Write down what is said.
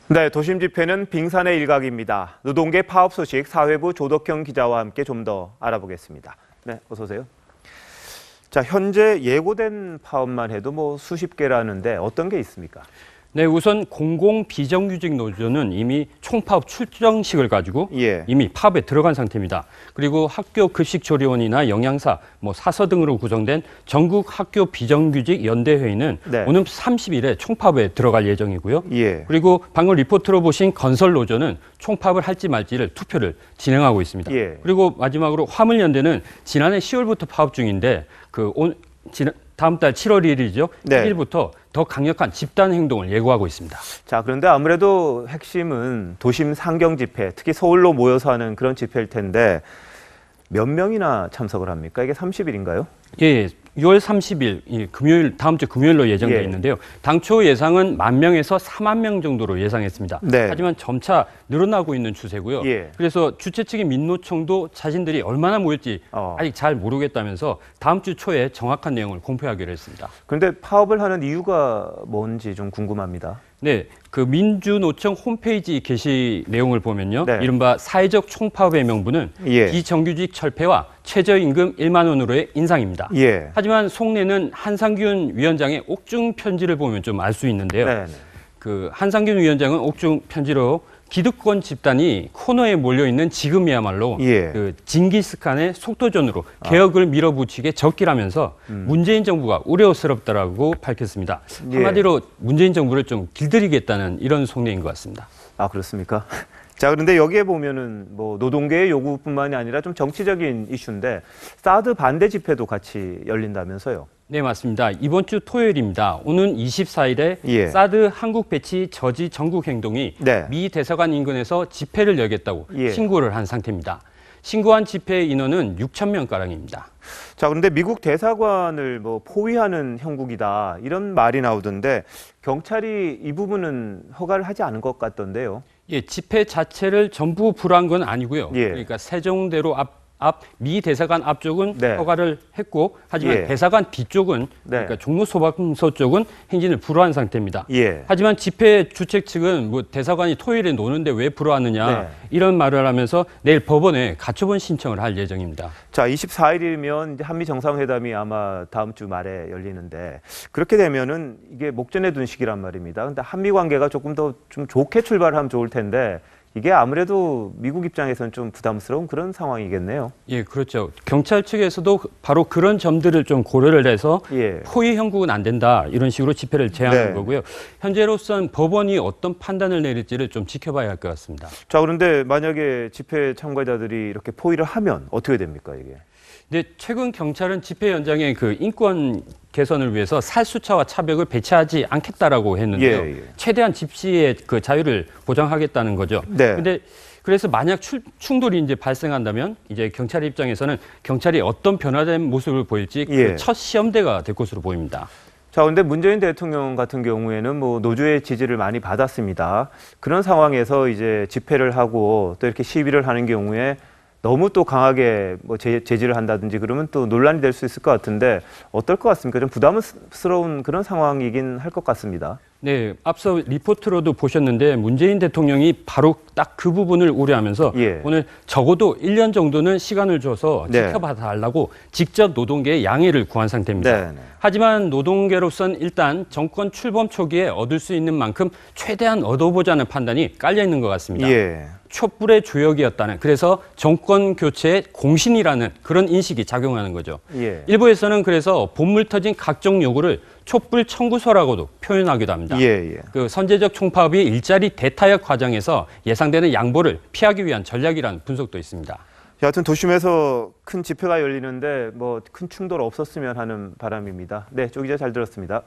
네, 도심 집회는 빙산의 일각입니다. 노동계 파업 소식 사회부 조덕형 기자와 함께 좀 더 알아보겠습니다. 네, 어서 오세요. 자, 현재 예고된 파업만 해도 수십 개라는데 어떤 게 있습니까? 네, 우선 공공 비정규직 노조는 이미 총파업 출정식을 가지고 이미 파업에 들어간 상태입니다. 그리고 학교 급식조리원이나 영양사, 사서 등으로 구성된 전국 학교 비정규직 연대회의는 오는 30일에 총파업에 들어갈 예정이고요. 그리고 방금 리포트로 보신 건설노조는 총파업을 할지 말지를 투표를 진행하고 있습니다. 그리고 마지막으로 화물연대는 지난해 10월부터 파업 중인데 다음 달 7월 1일이죠. 1일부터 더 강력한 집단 행동을 예고하고 있습니다. 자, 그런데 아무래도 핵심은 도심 상경 집회, 특히 서울로 모여서 하는 그런 집회일 텐데 몇 명이나 참석을 합니까? 이게 30일인가요? 예, 6월 30일 금요일, 다음 주 금요일로 예정되어 있는데요. 당초 예상은 10,000명에서 40,000명 정도로 예상했습니다. 하지만 점차 늘어나고 있는 추세고요. 그래서 주최 측인 민노총도 자신들이 얼마나 모일지 아직 잘 모르겠다면서 다음 주 초에 정확한 내용을 공표하기로 했습니다. 그런데 파업을 하는 이유가 뭔지 좀 궁금합니다. 네, 그 민주노총 홈페이지 게시 내용을 보면요. 이른바 사회적 총파업의 명분은 비정규직 철폐와 최저임금 1만 원으로의 인상입니다. 하지만 속내는 한상균 위원장의 옥중 편지를 보면 좀 알 수 있는데요. 그 한상균 위원장은 옥중 편지로 기득권 집단이 코너에 몰려있는 지금이야말로 그 징기스칸의 속도전으로 개혁을 밀어붙이게 적기라면서 문재인 정부가 우려스럽다라고 밝혔습니다. 한마디로 문재인 정부를 좀 길들이겠다는 이런 속내인 것 같습니다. 아, 그렇습니까? 자, 그런데 여기에 보면은 노동계의 요구뿐만이 아니라 좀 정치적인 이슈인데 사드 반대 집회도 같이 열린다면서요? 네, 맞습니다. 이번 주 토요일입니다. 오는 24일에 사드 한국 배치 저지 전국 행동이 미 대사관 인근에서 집회를 열겠다고 신고를 한 상태입니다. 신고한 집회 인원은 6,000명가량입니다. 자, 그런데 미국 대사관을 포위하는 형국이다 이런 말이 나오던데 경찰이 이 부분은 허가를 하지 않은 것 같던데요. 예, 집회 자체를 전부 불허한 건 아니고요. 그러니까 세종대로 앞 미 대사관 앞쪽은 허가를 했고, 하지만 대사관 뒤쪽은 그러니까 종로소방서 쪽은 행진을 불허한 상태입니다. 하지만 집회 주최 측은 대사관이 토요일에 노는데 왜 불허하느냐 이런 말을 하면서 내일 법원에 가처분 신청을 할 예정입니다. 자, 24일이면 한미 정상회담이 아마 다음 주 말에 열리는데 그렇게 되면은 이게 목전에 둔 시기란 말입니다. 근데 한미 관계가 조금 더 좀 좋게 출발하면 좋을 텐데 이게 아무래도 미국 입장에서는 좀 부담스러운 그런 상황이겠네요. 예, 그렇죠. 경찰 측에서도 바로 그런 점들을 좀 고려를 해서 포위 형국은 안 된다 이런 식으로 집회를 제한한 거고요. 현재로서는 법원이 어떤 판단을 내릴지를 좀 지켜봐야 할 것 같습니다. 자, 그런데 만약에 집회 참가자들이 이렇게 포위를 하면 어떻게 됩니까, 이게? 네, 최근 경찰은 집회 현장에 그 인권 개선을 위해서 살수차와 차벽을 배치하지 않겠다라고 했는데요. 최대한 집시의 그 자유를 보장하겠다는 거죠. 근데 그래서 만약 충돌이 이제 발생한다면 이제 경찰 입장에서는 경찰이 어떤 변화된 모습을 보일지 그 첫 시험대가 될 것으로 보입니다. 자, 그런데 문재인 대통령 같은 경우에는 노조의 지지를 많이 받았습니다. 그런 상황에서 이제 집회를 하고 또 이렇게 시위를 하는 경우에 너무 또 강하게 제지를 한다든지 그러면 또 논란이 될 수 있을 것 같은데 어떨 것 같습니까? 좀 부담스러운 그런 상황이긴 할 것 같습니다. 네, 앞서 리포트로도 보셨는데 문재인 대통령이 바로 딱 그 부분을 우려하면서 오늘 적어도 1년 정도는 시간을 줘서 지켜봐 달라고 직접 노동계에 양해를 구한 상태입니다. 하지만 노동계로서는 일단 정권 출범 초기에 얻을 수 있는 만큼 최대한 얻어보자는 판단이 깔려 있는 것 같습니다. 촛불의 조력이었다는, 그래서 정권 교체의 공신이라는 그런 인식이 작용하는 거죠. 일부에서는 그래서 본물 터진 각종 요구를 촛불 청구서라고도 표현하기도 합니다. 그 선제적 총파업이 일자리 대타협 과정에서 예상되는 양보를 피하기 위한 전략이라는 분석도 있습니다. 여하튼 도심에서 큰 집회가 열리는데 큰 충돌 없었으면 하는 바람입니다. 네, 조 기자 잘 들었습니다.